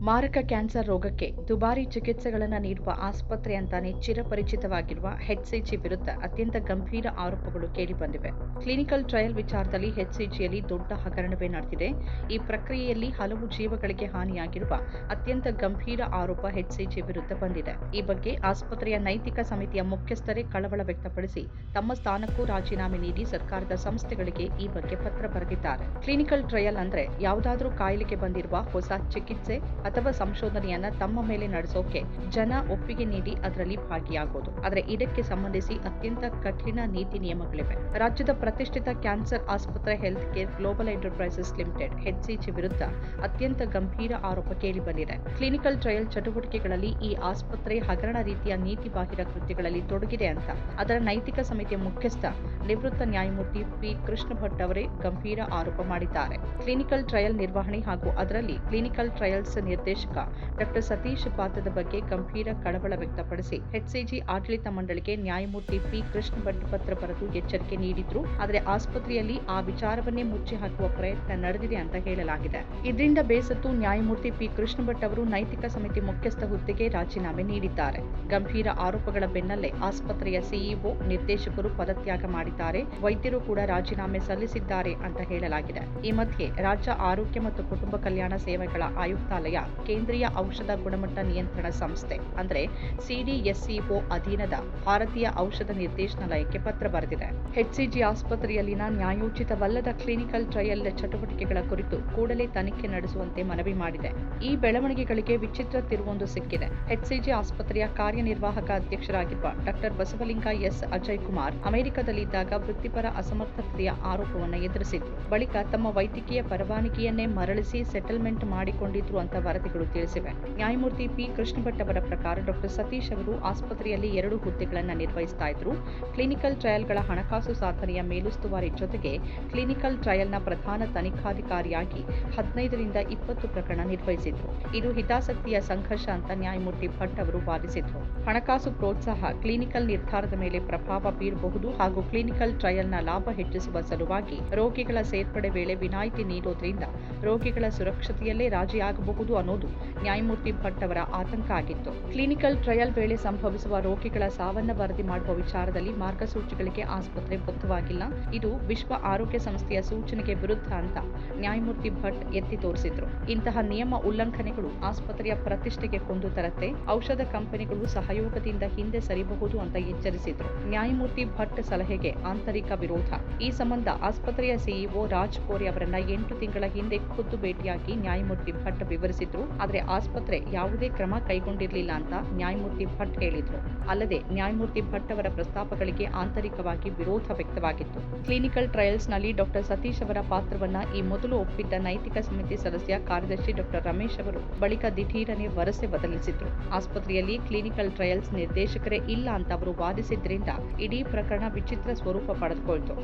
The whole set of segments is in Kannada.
ಮಾರಕ ಕ್ಯಾನ್ಸರ್ ರೋಗಕ್ಕೆ ದುಬಾರಿ ಚಿಕಿತ್ಸೆಗಳನ್ನು ನೀಡುವ ಆಸ್ಪತ್ರೆ ಅಂತಾನೆ ಚಿರಪರಿಚಿತವಾಗಿರುವ ಎಚ್ಸಿಜಿ ವಿರುದ್ಧ ಅತ್ಯಂತ ಗಂಭೀರ ಆರೋಪಗಳು ಕೇಳಿಬಂದಿವೆ. ಕ್ಲಿನಿಕಲ್ ಟ್ರಯಲ್ ವಿಚಾರದಲ್ಲಿ ಎಚ್ಸಿಜಿಯಲ್ಲಿ ದೊಡ್ಡ ಹಗರಣವೇ ನಡೆದಿದೆ. ಈ ಪ್ರಕ್ರಿಯೆಯಲ್ಲಿ ಹಲವು ಜೀವಗಳಿಗೆ ಹಾನಿಯಾಗಿರುವ ಅತ್ಯಂತ ಗಂಭೀರ ಆರೋಪ ಎಚ್ಸಿಜಿ ವಿರುದ್ಧ ಬಂದಿದೆ. ಈ ಬಗ್ಗೆ ಆಸ್ಪತ್ರೆಯ ನೈತಿಕ ಸಮಿತಿಯ ಮುಖ್ಯಸ್ಥರೇ ಕಳವಳ ವ್ಯಕ್ತಪಡಿಸಿ ತಮ್ಮ ಸ್ಥಾನಕ್ಕೂ ರಾಜೀನಾಮೆ ನೀಡಿ ಸರ್ಕಾರದ ಸಂಸ್ಥೆಗಳಿಗೆ ಈ ಬಗ್ಗೆ ಪತ್ರ ಬರೆದಿದ್ದಾರೆ. ಕ್ಲಿನಿಕಲ್ ಟ್ರಯಲ್ ಅಂದ್ರೆ ಯಾವುದಾದ್ರೂ ಕಾಯಿಲೆಗೆ ಬಂದಿರುವ ಹೊಸ ಚಿಕಿತ್ಸೆ ಅಥವಾ ಸಂಶೋಧನೆಯನ್ನ ತಮ್ಮ ಮೇಲೆ ನಡೆಸೋಕೆ ಜನ ಒಪ್ಪಿಗೆ ನೀಡಿ ಅದರಲ್ಲಿ ಭಾಗಿಯಾಗೋದು. ಆದರೆ ಇದಕ್ಕೆ ಸಂಬಂಧಿಸಿ ಅತ್ಯಂತ ಕಠಿಣ ನೀತಿ ನಿಯಮಗಳಿವೆ. ರಾಜ್ಯದ ಪ್ರತಿಷ್ಠಿತ ಕ್ಯಾನ್ಸರ್ ಆಸ್ಪತ್ರೆ health care global enterprises limited HCG ವಿರುದ್ಧ ಅತ್ಯಂತ ಗಂಭೀರ ಆರೋಪ ಕೇಳಿಬಂದಿದೆ. ಕ್ಲಿನಿಕಲ್ ಟ್ರಯಲ್ ಚಟುವಟಿಕೆಗಳಲ್ಲಿ ಈ ಆಸ್ಪತ್ರೆ ಹಗರಣ ರೀತಿಯ ನೀತಿ ಬಾಹಿರ ಕೃತ್ಯಗಳಲ್ಲಿ ತೊಡಗಿದೆ ಅಂತ ಅದರ ನೈತಿಕ ಸಮಿತಿಯ ಮುಖ್ಯಸ್ಥ ನಿವೃತ್ತ ನ್ಯಾಯಮೂರ್ತಿ ಪಿ ಕೃಷ್ಣ ಭಟ್ ಅವರೇ ಗಂಭೀರ ಆರೋಪ ಮಾಡಿದ್ದಾರೆ. ಕ್ಲಿನಿಕಲ್ ಟ್ರಯಲ್ ನಿರ್ವಹಣೆ ಹಾಗೂ ಅದರಲ್ಲಿ ಕ್ಲಿನಿಕಲ್ ಟ್ರಯಲ್ಸ್ ನಿರ್ದೇಶಕ ಡಾಕ್ಟರ್ ಸತೀಶ್ ಪಾತ್ರದ ಬಗ್ಗೆ ಗಂಭೀರ ಕಳವಳ ವ್ಯಕ್ತಪಡಿಸಿ ಎಚ್ಸಿಜಿ ಆಡಳಿತ ಮಂಡಳಿಗೆ ನ್ಯಾಯಮೂರ್ತಿ ಪಿ ಕೃಷ್ಣ ಭಟ್ ಪತ್ರ ಬರೆದು ಎಚ್ಚರಿಕೆ ನೀಡಿದ್ರು. ಆದರೆ ಆಸ್ಪತ್ರೆಯಲ್ಲಿ ಆ ವಿಚಾರವನ್ನೇ ಮುಚ್ಚಿ ಹಾಕುವ ಪ್ರಯತ್ನ ನಡೆದಿದೆ ಅಂತ ಹೇಳಲಾಗಿದೆ. ಇದರಿಂದ ಬೇಸತ್ತು ನ್ಯಾಯಮೂರ್ತಿ ಪಿ ಕೃಷ್ಣ ಭಟ್ ಅವರು ನೈತಿಕ ಸಮಿತಿ ಮುಖ್ಯಸ್ಥ ಹುದ್ದೆಗೆ ರಾಜೀನಾಮೆ ನೀಡಿದ್ದಾರೆ. ಗಂಭೀರ ಆರೋಪಗಳ ಬೆನ್ನಲ್ಲೇ ಆಸ್ಪತ್ರೆಯ ಸಿಇಒ, ನಿರ್ದೇಶಕರು ಪದತ್ಯಾಗ ಮಾಡಿದ್ದಾರೆ. ವೈದ್ಯರು ಕೂಡ ರಾಜೀನಾಮೆ ಸಲ್ಲಿಸಿದ್ದಾರೆ ಅಂತ ಹೇಳಲಾಗಿದೆ. ಈ ಮಧ್ಯೆ ರಾಜ್ಯ ಆರೋಗ್ಯ ಮತ್ತು ಕುಟುಂಬ ಕಲ್ಯಾಣ ಸೇವೆಗಳ ಆಯುಕ್ತಾಲಯ ಕೇಂದ್ರೀಯ ಔಷಧ ಗುಣಮಟ್ಟ ನಿಯಂತ್ರಣ ಸಂಸ್ಥೆ ಅಂದ್ರೆ ಸಿಡಿಎಸ್ಸಿಒ ಅಧೀನದ ಭಾರತೀಯ ಔಷಧ ನಿರ್ದೇಶನಾಲಯಕ್ಕೆ ಪತ್ರ ಬರೆದಿದೆ. ಎಚ್ಸಿಜಿ ಆಸ್ಪತ್ರೆಯಲ್ಲಿನ ನ್ಯಾಯೋಚಿತವಲ್ಲದ ಕ್ಲಿನಿಕಲ್ ಟ್ರಯಲ್ ಚಟುವಟಿಕೆಗಳ ಕುರಿತು ಕೂಡಲೇ ತನಿಖೆ ನಡೆಸುವಂತೆ ಮನವಿ ಮಾಡಿದೆ. ಈ ಬೆಳವಣಿಗೆಗಳಿಗೆ ವಿಚಿತ್ರ ತಿರುವೊಂದು ಸಿಕ್ಕಿದೆ. ಎಚ್ಸಿಜಿ ಆಸ್ಪತ್ರೆಯ ಕಾರ್ಯನಿರ್ವಾಹಕ ಅಧ್ಯಕ್ಷರಾಗಿರುವ ಡಾಕ್ಟರ್ ಬಸವಲಿಂಗ ಎಸ್ ಅಜಯ್ ಕುಮಾರ್ ಅಮೆರಿಕದಲ್ಲಿದ್ದಾಗ ವೃತ್ತಿಪರ ಅಸಮರ್ಥತೆಯ ಆರೋಪವನ್ನು ಎದುರಿಸಿದ್ರು. ಬಳಿಕ ತಮ್ಮ ವೈದ್ಯಕೀಯ ಪರವಾನಗಿಯನ್ನೇ ಮರಳಿಸಿ ಸೆಟಲ್ಮೆಂಟ್ ಮಾಡಿಕೊಂಡಿದ್ರು ಅಂತ ವರದಿಗಳು ತಿಳಿಸಿವೆ. ನ್ಯಾಯಮೂರ್ತಿ ಪಿ ಕೃಷ್ಣ ಭಟ್ ಅವರ ಪ್ರಕಾರ ಡಾಕ್ಟರ್ ಸತೀಶ್ ಅವರು ಆಸ್ಪತ್ರೆಯಲ್ಲಿ 2 ಹುದ್ದೆಗಳನ್ನು ನಿರ್ವಹಿಸ್ತಾ ಇದ್ರು. ಕ್ಲಿನಿಕಲ್ ಟ್ರಯಲ್ಗಳ ಹಣಕಾಸು ಸಾಧನೆಯ ಮೇಲುಸ್ತುವಾರಿ ಜೊತೆಗೆ ಕ್ಲಿನಿಕಲ್ ಟ್ರಯಲ್ನ ಪ್ರಧಾನ ತನಿಖಾಧಿಕಾರಿಯಾಗಿ 15ರಿಂದ 20 ಪ್ರಕರಣ ನಿರ್ವಹಿಸಿದ್ರು. ಇದು ಹಿತಾಸಕ್ತಿಯ ಸಂಘರ್ಷ ಅಂತ ನ್ಯಾಯಮೂರ್ತಿ ಭಟ್ ಅವರು ವಾದಿಸಿದ್ರು. ಹಣಕಾಸು ಪ್ರೋತ್ಸಾಹ ಕ್ಲಿನಿಕಲ್ ನಿರ್ಧಾರದ ಮೇಲೆ ಪ್ರಭಾವ ಬೀರಬಹುದು ಹಾಗೂ ಕ್ಲಿನಿಕಲ್ ಟ್ರಯಲ್ನ ಲಾಭ ಹೆಚ್ಚಿಸುವ ಸಲುವಾಗಿ ರೋಗಿಗಳ ಸೇರ್ಪಡೆ ವೇಳೆ ವಿನಾಯಿತಿ ನೀಡೋದ್ರಿಂದ ರೋಗಿಗಳ ಸುರಕ್ಷತೆಯಲ್ಲೇ ರಾಜಿಯಾಗಬಹುದು ಅನ್ನೋದು ನ್ಯಾಯಮೂರ್ತಿ ಭಟ್ ಅವರ ಆತಂಕ ಆಗಿತ್ತು. ಕ್ಲಿನಿಕಲ್ ಟ್ರಯಲ್ ವೇಳೆ ಸಂಭವಿಸುವ ರೋಗಿಗಳ ಸಾವನ್ನ ವರದಿ ಮಾಡುವ ವಿಚಾರದಲ್ಲಿ ಮಾರ್ಗಸೂಚಿಗಳಿಗೆ ಆಸ್ಪತ್ರೆ ಬದ್ಧವಾಗಿಲ್ಲ. ಇದು ವಿಶ್ವ ಆರೋಗ್ಯ ಸಂಸ್ಥೆಯ ಸೂಚನೆಗೆ ವಿರುದ್ಧ ಅಂತ ನ್ಯಾಯಮೂರ್ತಿ ಭಟ್ ಎತ್ತಿ ತೋರಿಸಿದ್ರು. ಇಂತಹ ನಿಯಮ ಉಲ್ಲಂಘನೆಗಳು ಆಸ್ಪತ್ರೆಯ ಪ್ರತಿಷ್ಠೆಗೆ ಕುಂದು ತರತ್ತೆ. ಔಷಧ ಕಂಪನಿಗಳು ಸಹಯೋಗದಿಂದ ಹಿಂದೆ ಸರಿಬಹುದು ಅಂತ ಎಚ್ಚರಿಸಿದ್ರು. ನ್ಯಾಯಮೂರ್ತಿ ಭಟ್ ಸಲಹೆಗೆ ಆಂತರಿಕ ವಿರೋಧ. ಈ ಸಂಬಂಧ ಆಸ್ಪತ್ರೆಯ ಸಿಇಒ ರಾಜ್ ಕೋರೆ ಅವರನ್ನ 8 ತಿಂಗಳ ಹಿಂದೆ ಖುದ್ದು ಭೇಟಿಯಾಗಿ ನ್ಯಾಯಮೂರ್ತಿ ಭಟ್ ವಿವರಿಸಿದ್ರು. ಆದರೆ ಆಸ್ಪತ್ರೆ ಯಾವುದೇ ಕ್ರಮ ಕೈಗೊಂಡಿರಲಿಲ್ಲ ಅಂತ ನ್ಯಾಯಮೂರ್ತಿ ಭಟ್ ಹೇಳಿದ್ರು. ಅಲ್ಲದೆ ನ್ಯಾಯಮೂರ್ತಿ ಭಟ್ ಅವರ ಪ್ರಸ್ತಾಪಗಳಿಗೆ ಆಂತರಿಕವಾಗಿ ವಿರೋಧ ವ್ಯಕ್ತವಾಗಿತ್ತು. ಕ್ಲಿನಿಕಲ್ ಟ್ರಯಲ್ಸ್ ನಲ್ಲಿ ಡಾಕ್ಟರ್ ಸತೀಶ್ ಅವರ ಪಾತ್ರವನ್ನ ಈ ಮೊದಲು ಒಪ್ಪಿದ್ದ ನೈತಿಕ ಸಮಿತಿ ಸದಸ್ಯ ಕಾರ್ಯದರ್ಶಿ ಡಾಕ್ಟರ್ ರಮೇಶ್ ಅವರು ಬಳಿಕ ದಿಢೀರನೆ ವರಸೆ ಬದಲಿಸಿದ್ರು. ಆಸ್ಪತ್ರೆಯಲ್ಲಿ ಕ್ಲಿನಿಕಲ್ ಟ್ರಯಲ್ಸ್ ನಿರ್ದೇಶಕರೇ ಇಲ್ಲ ಅಂತ ಅವರು ವಾದಿಸಿದ್ರಿಂದ ಇಡೀ ಪ್ರಕರಣ ವಿಚಿತ್ರ ಸ್ವರೂಪ ಪಡೆದುಕೊಳ್ತು.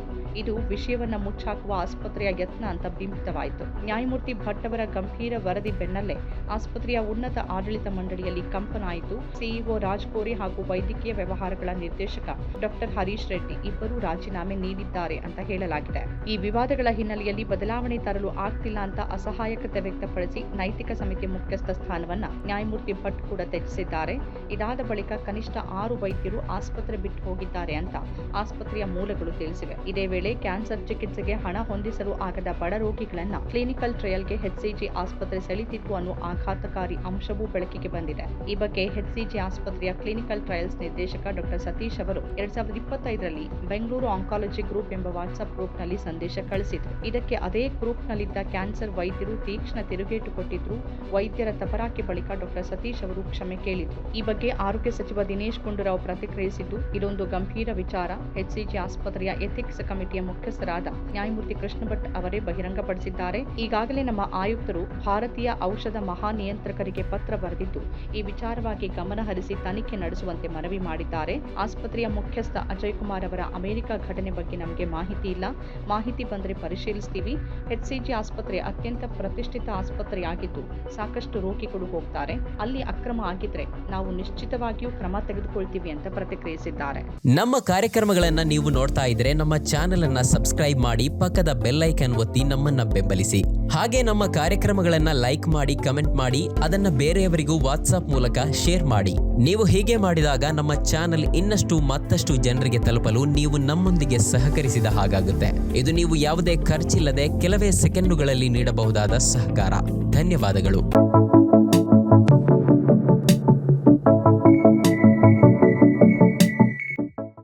ಇದು ವಿಷಯವನ್ನ ಮುಚ್ಚಾಕುವ ಆಸ್ಪತ್ರೆಯ ಯತ್ನ ಅಂತ ಬಿಂಬಿತವಾಯಿತು. ನ್ಯಾಯಮೂರ್ತಿ ಭಟ್ ಅವರ ಗಂಭೀರ ವರದಿ ಬೆನ್ನಲ್ಲೇ ಆಸ್ಪತ್ರೆಯ ಉನ್ನತ ಆಡಳಿತ ಮಂಡಳಿಯಲ್ಲಿ ಕಂಪನ ಆಯಿತು. ಸಿಇಒ ರಾಜ್ ಕೋರೆ ಹಾಗೂ ವೈದ್ಯಕೀಯ ವ್ಯವಹಾರಗಳ ನಿರ್ದೇಶಕ ಡಾಕ್ಟರ್ ಹರೀಶ್ ರೆಡ್ಡಿ ಇಬ್ಬರೂ ರಾಜೀನಾಮೆ ನೀಡಿದ್ದಾರೆ ಅಂತ ಹೇಳಲಾಗಿದೆ. ಈ ವಿವಾದಗಳ ಹಿನ್ನೆಲೆಯಲ್ಲಿ ಬದಲಾವಣೆ ತರಲು ಆಗ್ತಿಲ್ಲ ಅಂತ ಅಸಹಾಯಕತೆ ವ್ಯಕ್ತಪಡಿಸಿ ನೈತಿಕ ಸಮಿತಿ ಮುಖ್ಯಸ್ಥ ಸ್ಥಾನವನ್ನ ನ್ಯಾಯಮೂರ್ತಿ ಭಟ್ ಕೂಡ ತ್ಯಜಿಸಿದ್ದಾರೆ. ಇದಾದ ಬಳಿಕ ಕನಿಷ್ಠ 6 ವೈದ್ಯರು ಆಸ್ಪತ್ರೆ ಬಿಟ್ಟು ಹೋಗಿದ್ದಾರೆ ಅಂತ ಆಸ್ಪತ್ರೆಯ ಮೂಲಗಳು ತಿಳಿಸಿವೆ. ಇದೇ ವೇಳೆ ಕ್ಯಾನ್ಸರ್ ಚಿಕಿತ್ಸೆಗೆ ಹಣ ಹೊಂದಿಸಲು ಆಗದ ಬಡ ರೋಗಿಗಳನ್ನ ಕ್ಲಿನಿಕಲ್ ಟ್ರಯಲ್ಗೆ ಎಚ್ಸಿಜಿ ಆಸ್ಪತ್ರೆ ಸೆಳೆದಿತ್ತು ಅನ್ನೋ ಆಘಾತಕಾರಿ ಅಂಶವೂ ಬೆಳಕಿಗೆ ಬಂದಿದೆ. ಈ ಬಗ್ಗೆ ಎಚ್ಸಿಜಿ ಆಸ್ಪತ್ರೆಯ ಕ್ಲಿನಿಕಲ್ ಟ್ರಯಲ್ಸ್ ನಿರ್ದೇಶಕ ಡಾಕ್ಟರ್ ಸತೀಶ್ ಅವರು 2025ರಲ್ಲಿ ಬೆಂಗಳೂರು ಆಂಕಾಲಜಿ ಗ್ರೂಪ್ ಎಂಬ ವಾಟ್ಸ್ಆಪ್ ಗ್ರೂಪ್ನಲ್ಲಿ ಸಂದೇಶ ಕಳಿಸಿದ್ರು. ಇದಕ್ಕೆ ಅದೇ ಗ್ರೂಪ್ನಲ್ಲಿದ್ದ ಕ್ಯಾನ್ಸರ್ ವೈದ್ಯರು ತೀಕ್ಷ್ಣ ತಿರುಗೇಟು ಕೊಟ್ಟಿದ್ರು. ವೈದ್ಯರ ತಪರಾಕಿ ಬಳಿಕ ಡಾಕ್ಟರ್ ಸತೀಶ್ ಅವರು ಕ್ಷಮೆ ಕೇಳಿದ್ರು. ಈ ಬಗ್ಗೆ ಆರೋಗ್ಯ ಸಚಿವ ದಿನೇಶ್ ಗುಂಡೂರಾವ್ ಪ್ರತಿಕ್ರಿಯಿಸಿದ್ದು, ಇದೊಂದು ಗಂಭೀರ ವಿಚಾರ. ಎಚ್ಸಿಜಿ ಆಸ್ಪತ್ರೆಯ ಎಥಿಕ್ಸ್ ಕಮಿಟಿಯ ಮುಖ್ಯಸ್ಥರಾದ ನ್ಯಾಯಮೂರ್ತಿ ಕೃಷ್ಣ ಭಟ್ ಅವರೇ ಬಹಿರಂಗಪಡಿಸಿದ್ದಾರೆ. ಈಗಾಗಲೇ ನಮ್ಮ ಆಯುಕ್ತರು ಭಾರತೀಯ ಔಷಧ ಮಹಾನಿಯಂತ್ರಕರಿಗೆ ಪತ್ರ ಬರೆದಿದ್ದು ಈ ವಿಚಾರವಾಗಿ ಗಮನ ಹರಿಸಿ ತನಿಖೆ ನಡೆಸುವಂತೆ ಮನವಿ ಮಾಡಿದ್ದಾರೆ. ಆಸ್ಪತ್ರೆಯ ಮುಖ್ಯಸ್ಥ ಅಜಯ್ ಕುಮಾರ್ ಅವರ ಅಮೆರಿಕ ಘಟನೆ ಬಗ್ಗೆ ನಮಗೆ ಮಾಹಿತಿ ಇಲ್ಲ. ಮಾಹಿತಿ ಬಂದರೆ ಪರಿಶೀಲಿಸ್ತೀವಿ. ಎಚ್ಸಿಜಿ ಆಸ್ಪತ್ರೆ ಅತ್ಯಂತ ಪ್ರತಿಷ್ಠಿತ ಆಸ್ಪತ್ರೆಯಾಗಿದ್ದು ಸಾಕಷ್ಟು ರೋಗಿಗಳು ಹೋಗ್ತಾರೆ. ಅಲ್ಲಿ ಅಕ್ರಮ ಆಗಿದ್ರೆ ನಾವು ನಿಶ್ಚಿತವಾಗಿಯೂ ಕ್ರಮ ತೆಗೆದುಕೊಳ್ತೀವಿ ಅಂತ ಪ್ರತಿಕ್ರಿಯಿಸಿದ್ದಾರೆ. ನಮ್ಮ ಕಾರ್ಯಕ್ರಮಗಳನ್ನ ನೀವು ನೋಡ್ತಾ ಇದ್ರೆ ನಮ್ಮ ಚಾನೆಲ್ ಅನ್ನ ಸಬ್ಸ್ಕ್ರೈಬ್ ಮಾಡಿ, ಪಕ್ಕದ ಬೆಲ್ ಐಕಾನ್ ಒತ್ತಿ ನಮ್ಮನ್ನ ಬೆಂಬಲಿಸಿ. ಹಾಗೆ ನಮ್ಮ ಕಾರ್ಯಕ್ರಮಗಳನ್ನ ಲೈಕ್ ಮಾಡಿ, ಕಮೆಂಟ್ ಮಾಡಿ ಅದನ್ನ ಬೇರೆಯವರಿಗೂ ವಾಟ್ಸ್ಆಪ್ ಮೂಲಕ ಶೇರ್ ಮಾಡಿ. ನೀವು ಹೀಗೆ ಮಾಡಿದಾಗ ನಮ್ಮ ಚಾನೆಲ್ ಇನ್ನಷ್ಟು ಮತ್ತಷ್ಟು ಜನರಿಗೆ ತಲುಪಲು ನೀವು ನಮ್ಮೊಂದಿಗೆ ಸಹಕರಿಸಿದ ಹಾಗಾಗುತ್ತೆ. ಇದು ನೀವು ಯಾವುದೇ ಖರ್ಚಿಲ್ಲದೆ ಕೆಲವೇ ಸೆಕೆಂಡುಗಳಲ್ಲಿ ನೀಡಬಹುದಾದ ಸಹಕಾರ. ಧನ್ಯವಾದಗಳು.